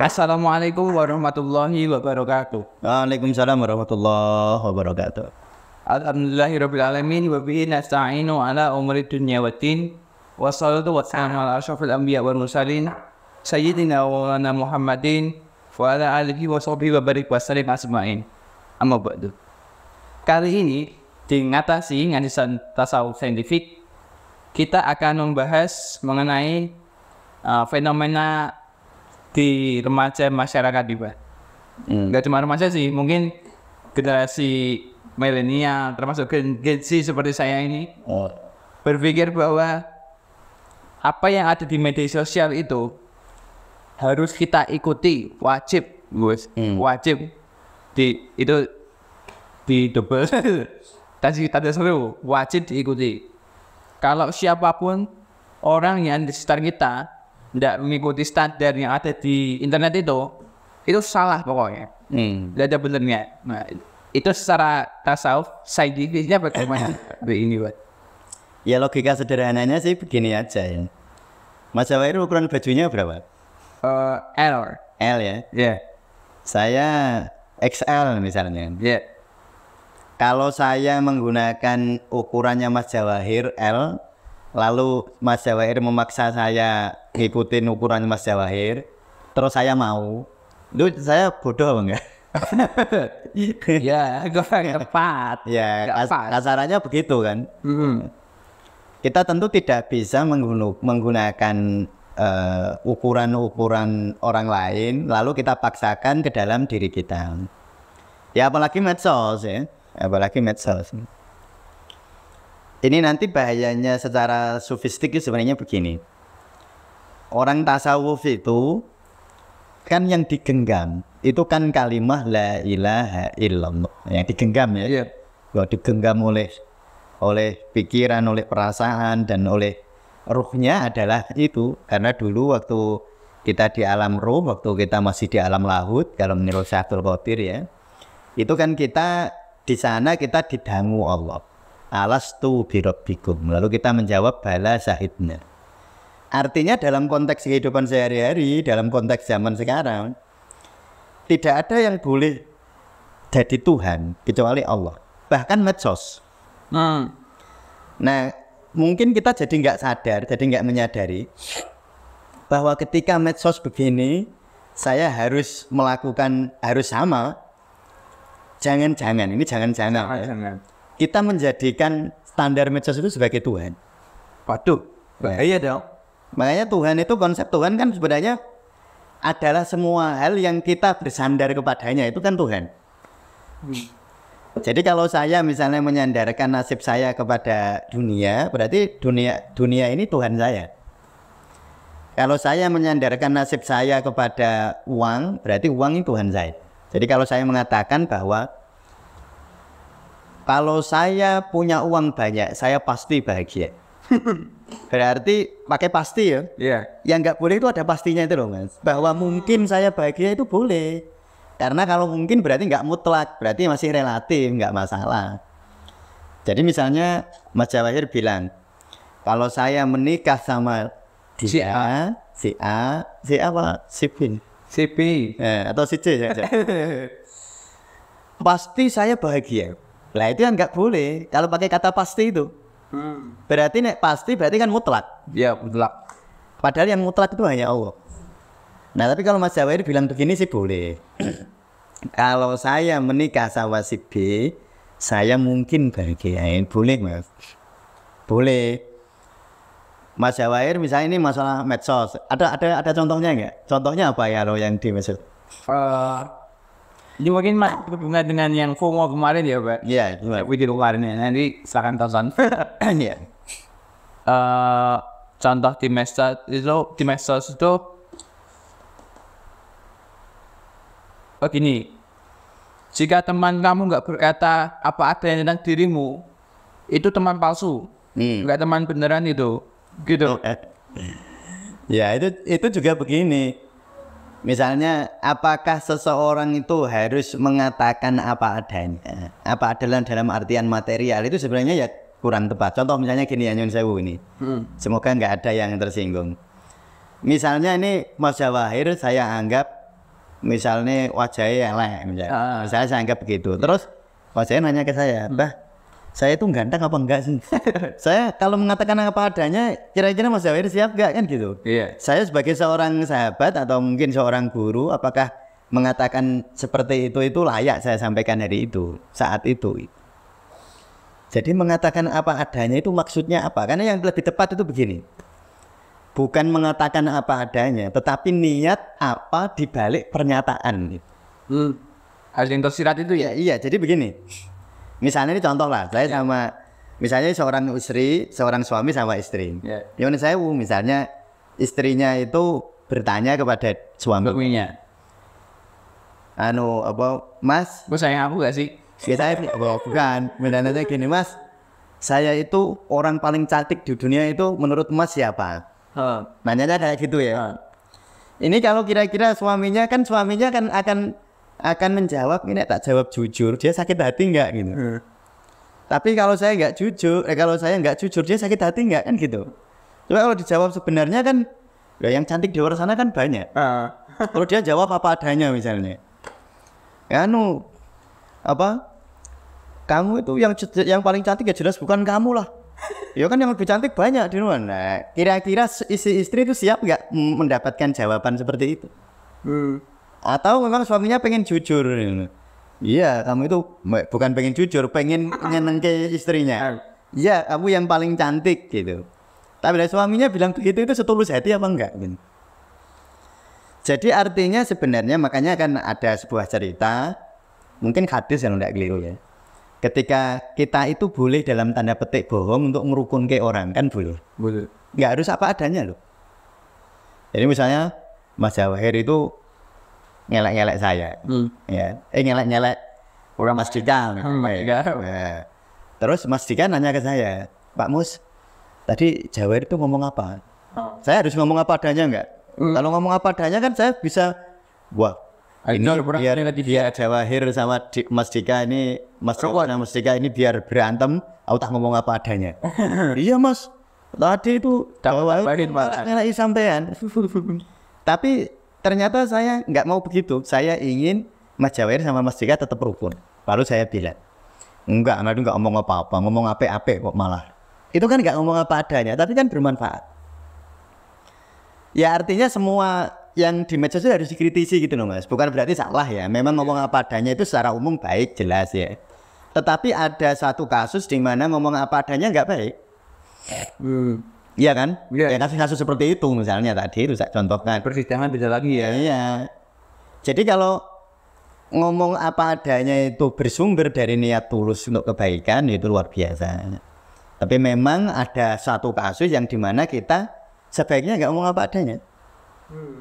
Assalamualaikum warahmatullahi wabarakatuh. Waalaikumsalam warahmatullahi wabarakatuh. Alhamdulillahirabbil alamin wa bihi nasta'inu ala umuri dunya waddin. Wassalatu wassalamu ala asyrafil anbiya wal mursalin sayyidina wa maulana Muhammadin wa ala alihi wa sahbihi wa barik wa sallim asma'in. Amma ba'du. Kali ini di ngatasi ngadisan tasawuf saintifik kita akan membahas mengenai fenomena di remaja masyarakat di Pak. Nggak cuma remaja sih, mungkin generasi milenial termasuk Gen Z seperti saya ini berpikir bahwa apa yang ada di media sosial itu harus kita ikuti, wajib, Gus. Wajib itu di double tadi tanda seru, wajib diikuti. Kalau siapapun orang yang di sekitar kita tidak mengikuti standar yang ada di internet itu salah pokoknya. Tidak ada benernya. Nah, itu secara tasawuf saintifiknya bagaimana? Ini Pak. Ya logika sederhananya sih begini aja ya. Mas Jawair ukuran bajunya berapa? L. L ya? Yeah. Saya XL misalnya. Yeah. Kalau saya menggunakan ukurannya Mas Jawahir L, lalu Mas Jawahir memaksa saya ngikutin ukuran Mas Jawahir, terus saya mau, lu saya bodoh apa enggak? Ya, kurang tepat. Ya, kasarannya begitu kan. Kita tentu tidak bisa menggunakan ukuran-ukuran orang lain, lalu kita paksakan ke dalam diri kita. Ya apalagi medsos ya, apalagi medsos. Ini nanti bahayanya secara sofistik sebenarnya begini. Orang tasawuf itu kan yang digenggam itu kan kalimah la ilaha illallah yang digenggam ya. Yeah. Bahwa digenggam oleh pikiran, oleh perasaan dan oleh ruhnya adalah itu. Karena dulu waktu kita di alam ruh, waktu kita masih di alam lahut, kalau menurut Syaikhul Qadir ya, itu kan kita di sana kita didangu Allah. Alastu birabbikum. Lalu kita menjawab bala syahidna. Artinya dalam konteks kehidupan sehari-hari, dalam konteks zaman sekarang, tidak ada yang boleh jadi Tuhan kecuali Allah. Bahkan medsos. Nah, mungkin kita jadi nggak sadar, jadi nggak menyadari bahwa ketika medsos begini, saya harus melakukan, harus sama. Jangan-jangan, ini jangan-jangan. Kita menjadikan standar medsos itu sebagai Tuhan. Waduh, bahaya dong. Makanya Tuhan itu, konsep Tuhan kan sebenarnya adalah semua hal yang kita bersandar kepadanya, itu kan Tuhan. Jadi kalau saya misalnya menyandarkan nasib saya kepada dunia, berarti dunia ini Tuhan saya. Kalau saya menyandarkan nasib saya kepada uang, berarti uang ini Tuhan saya. Jadi kalau saya mengatakan bahwa kalau saya punya uang banyak, saya pasti bahagia. Berarti pakai pasti ya. Iya. Yang nggak boleh itu ada pastinya itu loh Mas. Bahwa mungkin saya bahagia itu boleh. Karena kalau mungkin berarti nggak mutlak, berarti masih relatif, nggak masalah. Jadi misalnya Mas Jawahir bilang, kalau saya menikah sama dia, si A apa? Si B. Si B. Atau si C ya. Pasti saya bahagia. Lah itu yang nggak boleh. Kalau pakai kata pasti itu. Berarti nek pasti berarti kan mutlak. Ya, mutlak. Padahal yang mutlak itu hanya Allah. Nah tapi kalau Mas Jawahir bilang begini sih boleh. Kalau saya menikah sama si B, saya mungkin bahagia. Boleh Mas. Boleh. Mas Jawahir misalnya ini masalah medsos. Ada contohnya nggak? Contohnya apa ya lo yang di medsos? Ini mungkin berhubungan dengan yang FOMO kemarin ya Pak? Iya. Video kemarin ya. Nanti silakan tonton. Iya. Contoh di medsos itu begini. Jika teman kamu nggak berkata apa adanya tentang dirimu, itu teman palsu. Nggak teman beneran itu. Gitu. Ya itu juga begini. Misalnya, apakah seseorang itu harus mengatakan apa adanya? Apa adalah dalam artian material? Itu sebenarnya ya kurang tepat. Contoh misalnya gini ya, Nyun Sewu ini. Semoga nggak ada yang tersinggung. Misalnya ini Mas Jawahir saya anggap misalnya wajahnya elek misalnya. Misalnya saya anggap begitu. Terus wajahnya nanya ke saya, "Mbah, saya itu ganteng apa enggak sih?" Saya kalau mengatakan apa adanya, kira-kira Mas Jawir siap enggak kan gitu. Iya. Saya sebagai seorang sahabat atau mungkin seorang guru, apakah mengatakan seperti itu layak saya sampaikan hari itu, saat itu. Jadi mengatakan apa adanya itu maksudnya apa? Karena yang lebih tepat itu begini. Bukan mengatakan apa adanya, tetapi niat apa di balik pernyataan. Hadis tersirat itu ya. Iya, jadi begini. Misalnya ini contoh lah, saya sama misalnya seorang istri, seorang suami sama istri. Yang saya misalnya istrinya itu bertanya kepada suaminya. Mas, sayang aku gak sih? Saya bukan, menanyanya gini, Mas, saya itu orang paling cantik di dunia itu menurut Mas siapa? Nanyanya kayak gitu ya. Ini kalau kira-kira suaminya kan akan menjawab, ini tak jawab jujur, dia sakit hati enggak gitu. Tapi kalau saya enggak jujur, dia sakit hati enggak kan gitu. Coba kalau dijawab sebenarnya kan, yang cantik di luar sana kan banyak. Kalau dia jawab apa adanya misalnya, kamu itu yang paling cantik ya jelas bukan kamu lah. Ya kan yang lebih cantik banyak di luar. Nah, kira-kira istri itu siap nggak mendapatkan jawaban seperti itu? Atau memang suaminya pengen jujur? Iya, kamu itu bukan pengen jujur, pengen nyenengke istrinya. Iya, kamu yang paling cantik gitu. Tapi suaminya bilang begitu itu setulus hati apa enggak? Gitu. Jadi artinya sebenarnya makanya kan ada sebuah cerita, mungkin hadis yang tidak keliru ya. Ketika kita itu boleh dalam tanda petik bohong untuk merukunkan orang, kan boleh. Boleh. Nggak harus apa adanya loh. Jadi misalnya Mas Jawahir itu ngelek-ngelek saya, ya, ngelek-ngelek orang Mas Dika. Terus Mas Dika nanya ke saya, Pak Mus, tadi Jawahir itu ngomong apa? Saya harus ngomong apa adanya nggak? Kalau ngomong apa adanya kan saya bisa, wah, ini biar Jawahir sama Mas Dika ini, Mas Dika ini biar berantem, aku tak ngomong apa adanya. Iya Mas, tadi itu Jawahir ngelak sampean. Tapi ternyata saya nggak mau begitu. Saya ingin Mas Jawahir sama Mas Dika tetap rukun. Lalu saya bilang, enggak ngomong apa-apa, ngomong ape-ape kok malah. Itu kan nggak ngomong apa adanya, tapi kan bermanfaat. Ya artinya semua yang di medsos itu harus dikritisi gitu loh Mas. Bukan berarti salah ya. Memang ngomong apa adanya itu secara umum baik, jelas ya. Tetapi ada satu kasus di mana ngomong apa adanya nggak baik. Iya kan? Ya kasus seperti itu misalnya tadi itu saya contohkan. Persidangan beda lagi ya. Iya. Jadi kalau ngomong apa adanya itu bersumber dari niat tulus untuk kebaikan itu luar biasa. Tapi memang ada satu kasus yang di mana kita sebaiknya nggak ngomong apa adanya.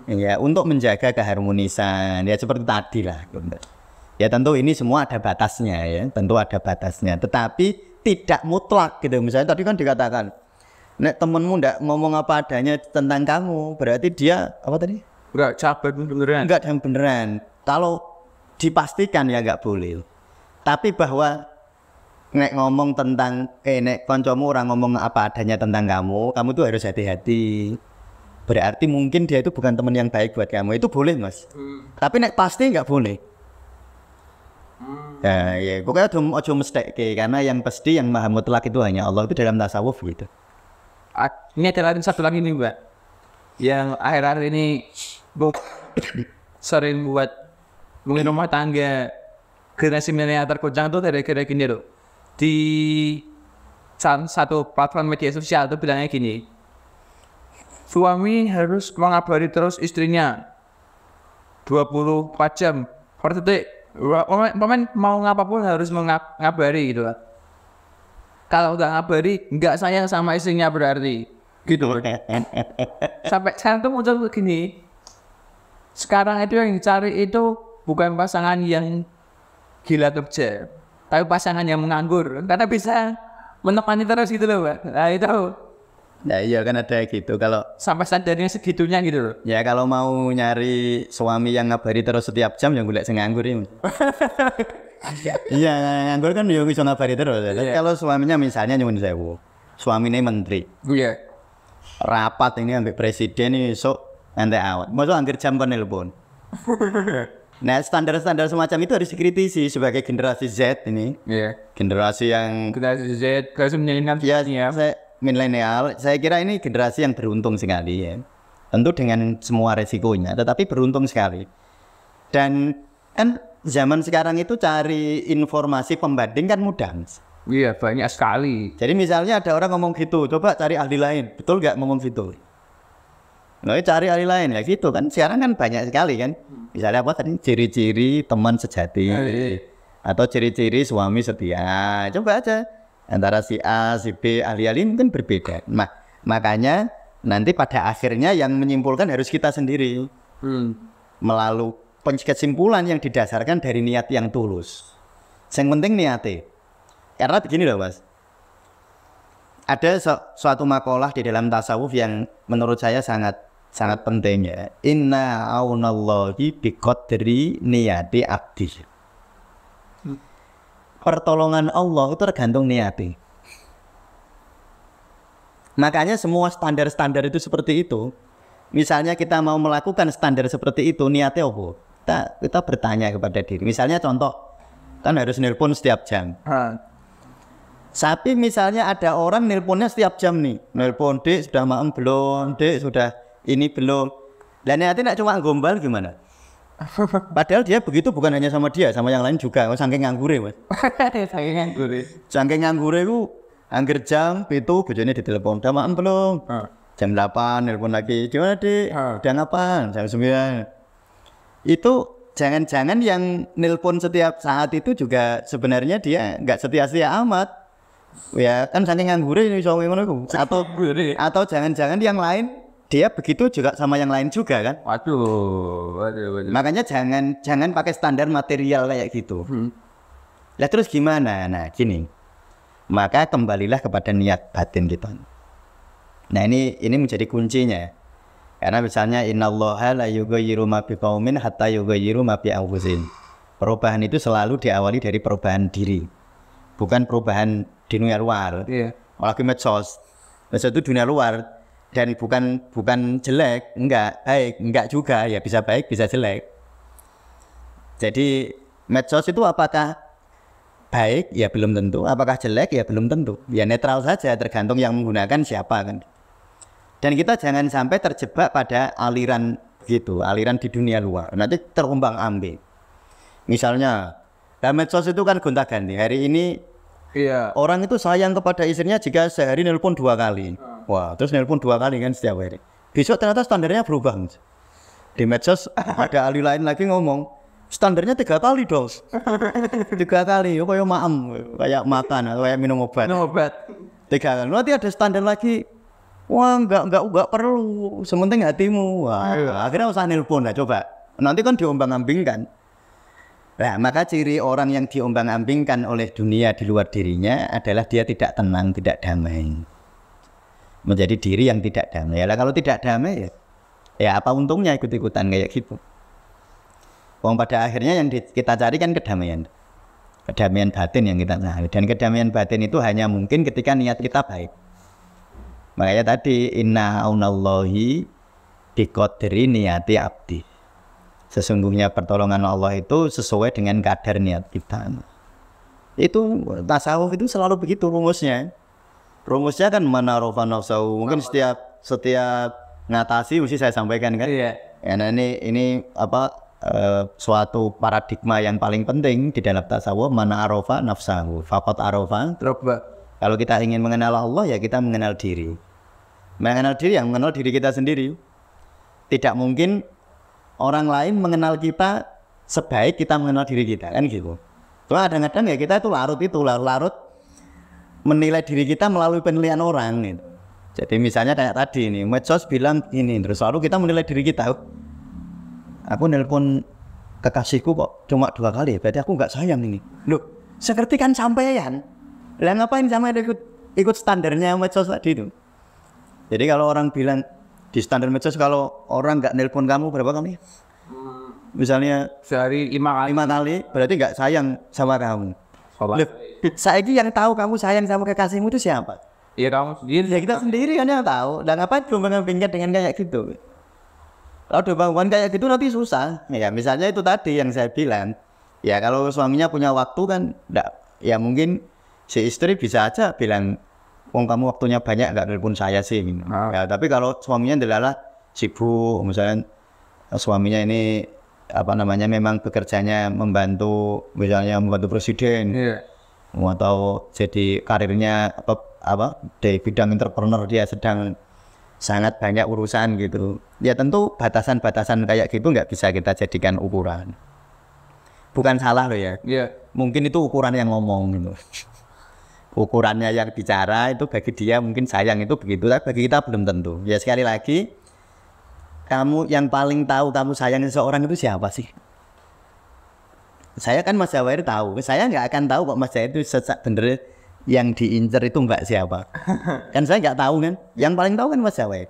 Ya, untuk menjaga keharmonisan ya seperti tadi lah. Ya tentu ini semua ada batasnya ya, tentu ada batasnya. Tetapi tidak mutlak gitu. Misalnya tadi kan dikatakan, nek temenmu nggak ngomong apa adanya tentang kamu, berarti dia apa tadi? Enggak sabar beneran. Enggak yang beneran. Kalau dipastikan ya nggak boleh. Tapi bahwa nek ngomong tentang nek koncomu orang ngomong apa adanya tentang kamu tuh harus hati-hati. Berarti mungkin dia itu bukan teman yang baik buat kamu. Itu boleh Mas. Tapi nek pasti nggak boleh. Nah, ya pokoknya ojo mestekke karena yang pasti yang maha mutlak itu hanya Allah, itu dalam tasawuf gitu. Ini ada satu lagi nih Mbak, yang akhir-akhir ini sering buat mungkin rumah tangga generasi milenial tergoncang tuh kira-kira gini loh. Di satu platform media sosial tuh bilangnya gini, suami harus mengabari terus istrinya 24 jam per detik. Pemain mau ngapapun harus mengabari gitu lah. Kalau nggak ngabari, nggak sayang sama istrinya berarti gitu. Sampai sekarang tuh muncul begini, sekarang itu yang dicari itu bukan pasangan yang gila kerja, tapi pasangan yang menganggur, karena bisa menemani terus gitu loh Pak. Nah itu. Nah iya kan ada gitu, kalau sampai standarnya segitunya gitu loh. Ya kalau mau nyari suami yang ngabari terus setiap jam yang golek sing nganggur ya. Iya nganggur kan yo iso ngabari terus. Kalau suaminya misalnya nyuwun sewu, suaminya menteri. Iya. Rapat ini ambek presiden ini sok entek awak. Mosok anggere jam kon nelpon. Nah, standar-standar semacam itu harus dikritisi sebagai generasi Z ini. Iya. Generasi yang Generasi Z, generasi milenial ya, ya. milenial, saya kira ini generasi yang beruntung sekali ya. Tentu dengan semua resikonya, tetapi beruntung sekali. Dan kan zaman sekarang itu cari informasi pembanding kan mudah. Iya, banyak sekali. Jadi misalnya ada orang ngomong gitu, coba cari ahli lain, betul nggak ngomong gitu? Nah, cari ahli lain ya gitu kan. Sekarang kan banyak sekali kan. Misalnya apa tadi? Ciri-ciri teman sejati. Atau ciri-ciri suami setia. Coba aja. Antara si A, si B, ahli-ahli ini kan berbeda. Makanya nanti pada akhirnya yang menyimpulkan harus kita sendiri. Melalui kesimpulan yang didasarkan dari niat yang tulus. Yang penting niatnya. Karena begini loh Mas. Ada suatu makalah di dalam tasawuf yang menurut saya sangat penting ya. Inna aunallahi biqadri niyati abdi. Pertolongan Allah itu tergantung niati. Makanya semua standar-standar itu seperti itu. Misalnya kita mau melakukan standar seperti itu, niatnya apa? Kita bertanya kepada diri. Misalnya contoh, kan harus nelpon setiap jam. Tapi misalnya ada orang nelponnya setiap jam nih. Nelpon, Dek sudah maem belum? Dek sudah ini belum? Dan niatnya nak cuma gombal gimana? Padahal dia begitu bukan hanya sama dia, sama yang lain juga. Saking nganggure Mas. Saking nganggure ku angger jam itu bojone ditelepon, "Udah maem belum?" Jam 8 nelpon lagi. "Gimana, Dek? Udah ngapain?" Jam 9. Itu jangan-jangan yang nelpon setiap saat itu juga sebenarnya dia enggak setia-setia amat. Ya, kan saking nganggure ini iso ngono iku. Atau jangan-jangan yang lain dia begitu juga sama yang lain juga kan? Waduh. Makanya jangan pakai standar material kayak gitu. Lah terus gimana? Nah, gini. Maka kembalilah kepada niat batin kita. Nah, ini menjadi kuncinya. Karena misalnya innallaha la yughayyiru ma biqaumin hatta yughayyiru ma bi anfusihim. Perubahan itu selalu diawali dari perubahan diri. Bukan perubahan di dunia luar. Iya. Apalagi medsos. Medsos itu dunia luar. Dan bukan jelek, enggak juga, ya bisa baik, bisa jelek. Jadi medsos itu apakah baik? Ya belum tentu. Apakah jelek? Ya belum tentu. Ya netral saja, tergantung yang menggunakan siapa kan. Dan kita jangan sampai terjebak pada aliran gitu, aliran di dunia luar. Nanti terumbang ambing. Misalnya, medsos itu kan gonta-ganti. Hari ini Iya. orang itu sayang kepada istrinya jika sehari nelpon 2 kali. Wah, terus nelpon 2 kali kan setiap hari. Besok ternyata standarnya berubah. Di medsos ada ahli lain lagi ngomong, standarnya 3 kali dong. 3 kali, kayak maem, kayak makan, kayak minum obat. 3 kali. Nanti ada standar lagi. Wah, enggak perlu. Sementing hatimu. Wah, akhirnya usah nelpon lah coba. Nanti kan diombang-ambingkan. Nah, maka ciri orang yang diombang-ambingkan oleh dunia di luar dirinya adalah dia tidak tenang, tidak damai. Menjadi diri yang tidak damai. Ya, kalau tidak damai ya apa untungnya ikut-ikutan kayak gitu. Pada akhirnya yang kita cari kan kedamaian. Kedamaian batin yang kita cari. Dan kedamaian batin itu hanya mungkin ketika niat kita baik. Makanya tadi inna aunallahi biqadri niyati abdi. Sesungguhnya pertolongan Allah itu sesuai dengan kadar niat kita. Itu tasawuf itu selalu begitu rumusnya. Rumusnya kan manarofa nafsahu. Mungkin setiap ngatasi mesti saya sampaikan kan. Iya. Karena ini suatu paradigma yang paling penting di dalam tasawuf, manarofa nafsahu. Faqat arofa. Kalau kita ingin mengenal Allah ya kita mengenal diri. Mengenal diri yang mengenal diri kita sendiri. Tidak mungkin orang lain mengenal kita sebaik kita mengenal diri kita kan gitu. Cuma kadang-kadang ya kita itu larut menilai diri kita melalui penilaian orang gitu. Jadi misalnya kayak tadi nih, medsos bilang ini, terus lalu kita menilai diri kita. Aku nelpon kekasihku kok cuma 2 kali, berarti aku nggak sayang ini. Loh, seperti kan sampean. Lah ngapain sampai ikut standarnya medsos tadi itu? Jadi kalau orang bilang di standar medsos kalau orang nggak nelpon kamu berapa kali? Misalnya Sehari 5 kali, berarti nggak sayang sama kamu. Loh, saiki yang tahu kamu sayang sama kekasihmu itu siapa? Ya kamu sendiri. Ya kita sendiri kan yang tahu. Dan ngapain cuma ngambingkan dengan kayak gitu? Kalau udah hubungan kayak gitu nanti susah. Ya misalnya itu tadi yang saya bilang. Ya kalau suaminya punya waktu kan enggak, ya mungkin si istri bisa aja bilang, "Wong kamu waktunya banyak enggak telepon saya sih." Ya, tapi kalau suaminya adalah sibuk, misalnya suaminya ini memang bekerjanya misalnya membantu presiden. Atau jadi karirnya di bidang entrepreneur, dia sedang sangat banyak urusan gitu. Ya tentu batasan-batasan kayak gitu nggak bisa kita jadikan ukuran. Bukan salah loh ya. Mungkin itu ukuran yang ngomong gitu. Ukurannya yang bicara itu bagi dia mungkin sayang itu begitu, tapi bagi kita belum tentu. Ya sekali lagi, kamu yang paling tahu kamu sayang seseorang itu siapa sih? Saya kan Mas Jawair tahu, saya nggak akan tahu kok Mas Jawair itu bener yang diincer itu mbak siapa. Kan saya nggak tahu kan, yang paling tahu kan Mas Jawair.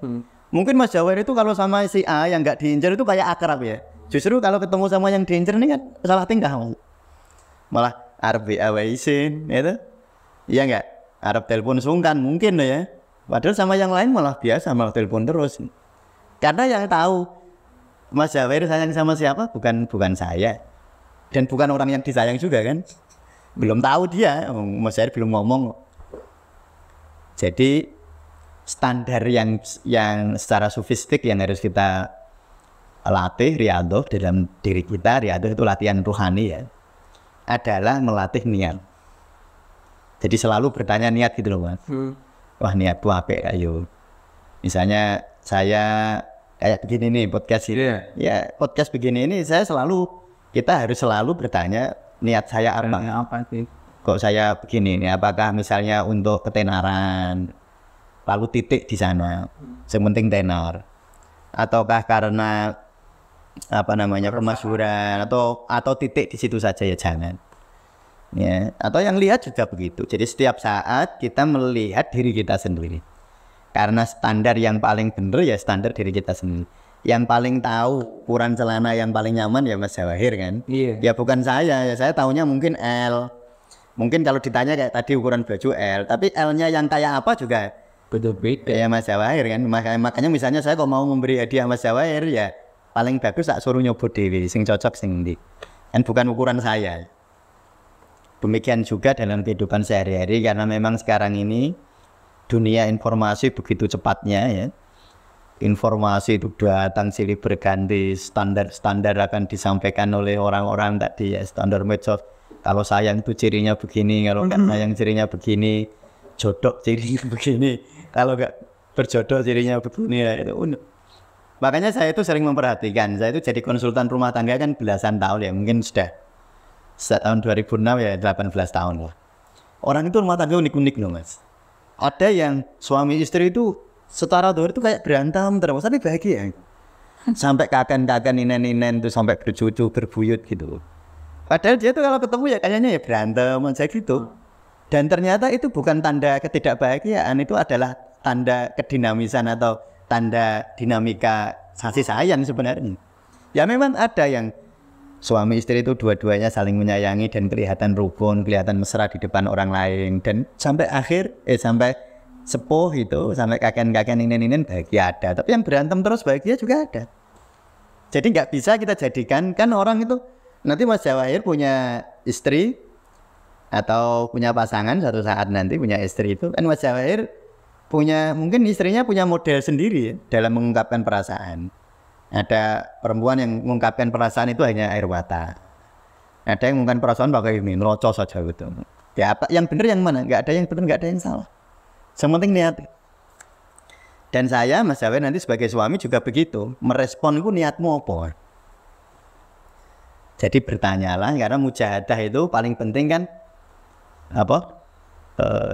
Mungkin Mas Jawair itu kalau sama si A yang nggak diincer itu kayak akrab ya. Justru kalau ketemu sama yang diincer ini kan salah tingkah, malah arep WA isin, itu, iya nggak? Arep telepon sungkan mungkin ya. Padahal sama yang lain malah biasa, malah telepon terus. Karena yang tahu Mas Jawair sayang sama siapa bukan saya. Dan bukan orang yang disayang juga kan, belum tahu dia, Mas Jawair belum ngomong. Jadi standar yang secara sofistik yang harus kita latih, riyadhah dalam diri kita, riyadhah itu latihan rohani ya, adalah melatih niat. Jadi selalu bertanya niat gitu loh Mas. Wah niatku apik ayo. Misalnya saya kayak begini nih podcast ini, ya podcast begini ini kita harus selalu bertanya niat saya apa sih? Kok saya begini nih? Apakah misalnya untuk ketenaran, lalu titik di sana, sementing tenar, ataukah karena kemasyhuran atau titik di situ saja, ya jangan. Ya, atau yang lihat juga begitu. Jadi setiap saat kita melihat diri kita sendiri. Karena standar yang paling benar ya standar diri kita sendiri. Yang paling tahu ukuran celana yang paling nyaman ya Mas Jawahir kan. Ya bukan saya, ya saya tahunya mungkin L. Mungkin kalau ditanya kayak tadi ukuran baju L, tapi L-nya yang kayak apa juga beda ya Mas Jawahir kan. Makanya misalnya saya kalau mau memberi hadiah Mas Jawahir ya paling bagus tak suruh nyoba dewi, sing cocok sing ndi. Dan bukan ukuran saya. Demikian juga dalam kehidupan sehari-hari, karena memang sekarang ini dunia informasi begitu cepatnya ya. Informasi itu datang silih berganti, standar-standar akan disampaikan oleh orang-orang tadi ya, standar medsos. Kalau sayang itu cirinya begini, kalau nggak sayang cirinya begini, jodoh cirinya begini, kalau nggak berjodoh cirinya begini ya itu. Makanya saya itu sering memperhatikan, saya itu jadi konsultan rumah tangga kan belasan tahun ya, mungkin sudah tahun 2006 ya 18 tahun lah. Orang itu rumah tangga unik-unik loh Mas. Ada yang suami istri itu setara doa itu kayak berantem terus, tapi bahagia. Sampai kakek-kakek ninen-ninen itu sampai bercucu, berbuyut gitu. Padahal dia tuh kalau ketemu ya kayaknya ya berantem aja gitu. Dan ternyata itu bukan tanda ketidakbahagiaan, itu adalah tanda kedinamisan atau tanda dinamika kasih sayang sebenarnya. Ya memang ada yang suami istri itu dua-duanya saling menyayangi dan kelihatan rukun, kelihatan mesra di depan orang lain, dan sampai sampai sepuh itu, sampai kakek-kakek ninen-ninen bahagia ada. Tapi yang berantem terus bahagia juga ada. Jadi nggak bisa kita jadikan, kan orang itu nanti Mas Jawahir punya istri atau punya pasangan suatu saat nanti punya istri itu kan Mas Jawahir mungkin istrinya punya model sendiri ya, dalam mengungkapkan perasaan. Ada perempuan yang mengungkapkan perasaan itu hanya air mata. Ada yang mengungkapkan perasaan pakai ini, nerocos saja gitu. Ya apa yang benar yang mana? Nggak ada yang benar, nggak ada yang salah. Sementing niat. Dan saya Mas Jawahir nanti sebagai suami juga begitu, merespon itu niatmu apa? Jadi bertanyalah, karena mujahadah itu paling penting kan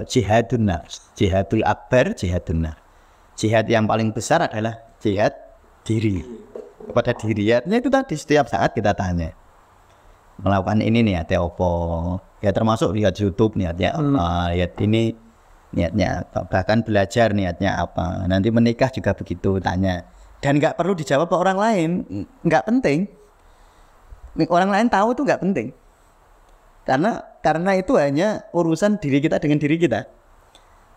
jihadun nafs, jihadul akbar, jihadun nafs. Jihad yang paling besar adalah jihad diri, kepada diri ya. Itu tadi setiap saat kita tanya melakukan ini niatnya apa, ya termasuk lihat YouTube niatnya apa, lihat ini niatnya apa, bahkan belajar niatnya apa. Nanti menikah juga begitu tanya, dan nggak perlu dijawab ke orang lain, nggak penting. Orang lain tahu itu nggak penting. Karena itu hanya urusan diri kita dengan diri kita.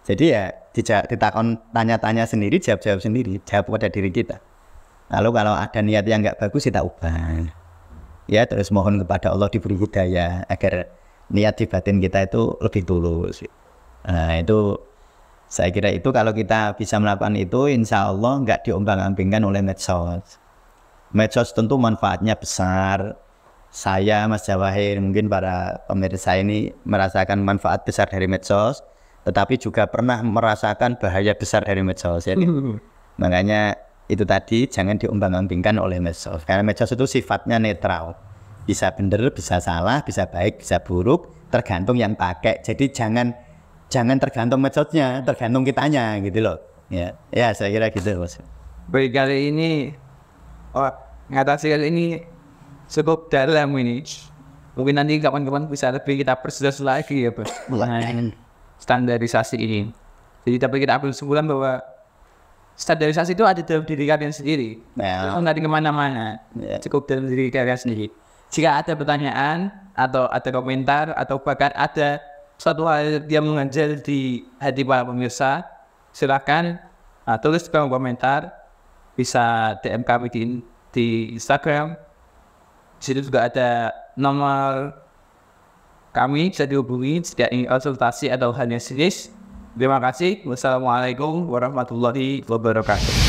Jadi ya ditakon tanya-tanya sendiri, jawab-jawab sendiri, jawab pada diri kita. Lalu kalau ada niat yang nggak bagus kita ubah. Ya terus mohon kepada Allah diberi hidayah agar niat di batin kita itu lebih tulus. Nah itu saya kira itu kalau kita bisa melakukan itu, insya Allah nggak diombang-ambingkan oleh medsos. Medsos tentu manfaatnya besar. Saya Mas Jawahir, mungkin para pemirsa ini merasakan manfaat besar dari medsos, tetapi juga pernah merasakan bahaya besar dari medsos. Ya. Makanya itu tadi jangan diombang-ambingkan oleh medsos. Karena medsos itu sifatnya netral. Bisa benar, bisa salah, bisa baik, bisa buruk, tergantung yang pakai. Jadi jangan tergantung medsosnya, tergantung kitanya gitu loh. Ya saya kira gitu Mas. Baik, kali ini ngatasi kali ini cukup dalam ini. Mungkin nanti kapan-kapan bisa lebih kita perjelas lagi ya Pak, mengenai standarisasi ini. Jadi tapi kita ambil kesimpulan bahwa standarisasi itu ada dalam diri kalian sendiri. Jangan dari kemana-mana. Cukup dalam diri kalian sendiri. Jika ada pertanyaan atau ada komentar atau bahkan ada suatu hal yang mengganjal di hati para pemirsa, silakan tulis di kolom komentar, bisa DM kami di Instagram. Di situ juga ada nomor kami, bisa dihubungi jika ingin konsultasi atau hal yang serius. Terima kasih. Wassalamualaikum warahmatullahi wabarakatuh.